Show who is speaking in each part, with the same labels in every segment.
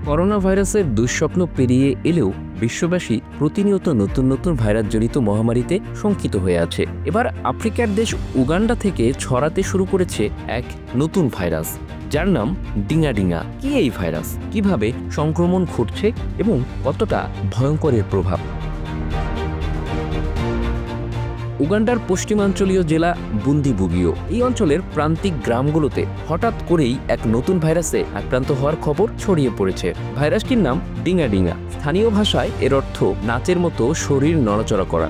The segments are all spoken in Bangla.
Speaker 1: করোনা ভাইরাসের দুঃস্বপ্ন পেরিয়ে এলেও বিশ্ববাসী প্রতিনিয়ত নতুন নতুন ভাইরাসজনিত মহামারীতে শঙ্কিত হয়ে আছে। এবার আফ্রিকার দেশ উগান্ডা থেকে ছড়াতে শুরু করেছে এক নতুন ভাইরাস, যার নাম ডিঙাডিঙা। কি এই ভাইরাস, কিভাবে সংক্রমণ ঘটছে এবং কতটা ভয়ঙ্কর এর প্রভাব? উগান্ডার পশ্চিমাঞ্চলীয় জেলা বুন্দিবুগিও এই অঞ্চলের প্রান্তিক গ্রামগুলোতে হঠাৎ করেই এক নতুন ভাইরাসে আক্রান্ত হওয়ার খবর ছড়িয়ে পড়েছে। ভাইরাসটির নাম ডিঙাডিঙা। স্থানীয় ভাষায় এর অর্থ নাচের মতো শরীর নড়াচড়া করা।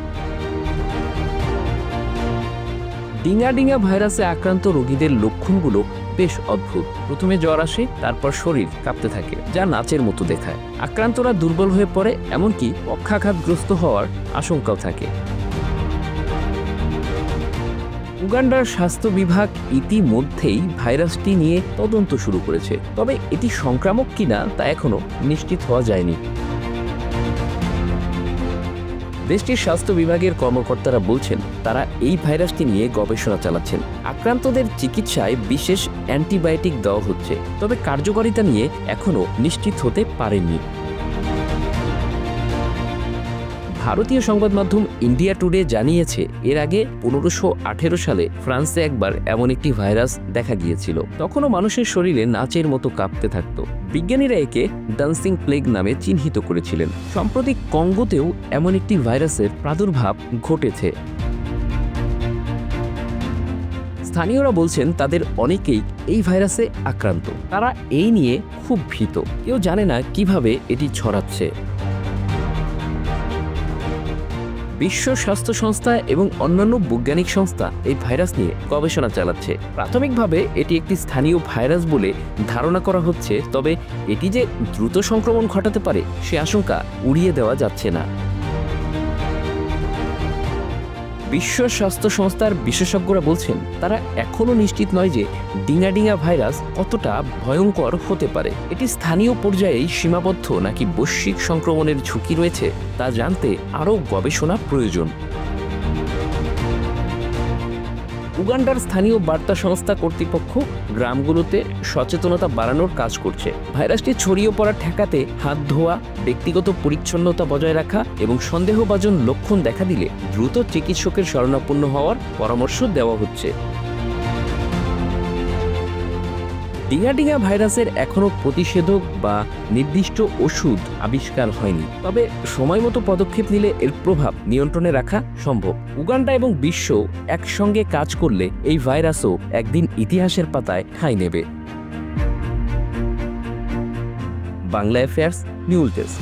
Speaker 1: ডিঙাডিঙা ভাইরাসে আক্রান্ত রোগীদের লক্ষণগুলো বেশ অদ্ভুত। প্রথমে জ্বর আসে, তারপর শরীর কাঁপতে থাকে, যা নাচের মতো দেখায়। আক্রান্তরা দুর্বল হয়ে পড়ে, এমনকি পক্ষাঘাতগ্রস্ত হওয়ার আশঙ্কাও থাকে। উগান্ডার স্বাস্থ্য বিভাগ ইতিমধ্যেই ভাইরাসটি নিয়ে তদন্ত শুরু করেছে, তবে এটি সংক্রামক কিনা তা এখনো নিশ্চিত হওয়া যায়নি। দেশটির স্বাস্থ্য বিভাগের কর্মকর্তারা বলছেন তারা এই ভাইরাসটি নিয়ে গবেষণা চালাচ্ছেন। আক্রান্তদের চিকিৎসায় বিশেষ অ্যান্টিবায়োটিক দেওয়া হচ্ছে, তবে কার্যকারিতা নিয়ে এখনো নিশ্চিত হতে পারেননি। ভারতীয় সংবাদ মাধ্যম ইন্ডিয়া টুডে জানিয়েছে এর আগে 1518 সালে ফ্রান্সে একবার এমন একটি ভাইরাস দেখা গিয়েছিল। তখনও মানুষের শরীরে নাচের মতো কাঁপতে থাকত। বিজ্ঞানীরা একে ডান্সিং প্লেগ নামে চিহ্নিত করেছিলেন। সম্প্রতি কঙ্গোতেও এমন একটি ভাইরাসের প্রাদুর্ভাব ঘটেছে। স্থানীয়রা বলছেন তাদের অনেকেই এই ভাইরাসে আক্রান্ত। তারা এই নিয়ে খুব ভীত। কেউ জানে না কিভাবে এটি ছড়াচ্ছে। বিশ্ব স্বাস্থ্য সংস্থা এবং অন্যান্য বৈজ্ঞানিক সংস্থা এই ভাইরাস নিয়ে গবেষণা চালাচ্ছে। প্রাথমিকভাবে এটি একটি স্থানীয় ভাইরাস বলে ধারণা করা হচ্ছে, তবে এটি যে দ্রুত সংক্রমণ ঘটাতে পারে সে আশঙ্কা উড়িয়ে দেওয়া যাচ্ছে না। বিশ্ব স্বাস্থ্য সংস্থার বিশেষজ্ঞরা বলছেন তারা এখনও নিশ্চিত নয় যে ডিঙাডিঙা ভাইরাস কতটা ভয়ঙ্কর হতে পারে। এটি স্থানীয় পর্যায়েই সীমাবদ্ধ নাকি বৈশ্বিক সংক্রমণের ঝুঁকি রয়েছে তা জানতে আরও গবেষণা প্রয়োজন। উগান্ডার স্থানীয় বার্তা সংস্থা কর্তৃপক্ষ গ্রামগুলোতে সচেতনতা বাড়ানোর কাজ করছে। ভাইরাসটি ছড়িয়ে পড়া ঠেকাতে হাত ধোয়া, ব্যক্তিগত পরিচ্ছন্নতা বজায় রাখা এবং সন্দেহভাজন লক্ষণ দেখা দিলে দ্রুত চিকিৎসকের শরণাপন্ন হওয়ার পরামর্শ দেওয়া হচ্ছে। ডিঙাডিঙা ভাইরাসের এখনও প্রতিষেধক বা নির্দিষ্ট ওষুধ আবিষ্কার হয়নি, তবে সময়মতো পদক্ষেপ নিলে এর প্রভাব নিয়ন্ত্রণে রাখা সম্ভব। উগান্ডা এবং বিশ্ব একসঙ্গে কাজ করলে এই ভাইরাসও একদিন ইতিহাসের পাতায় ঠাঁই নেবে। Bangla affairs, news desk.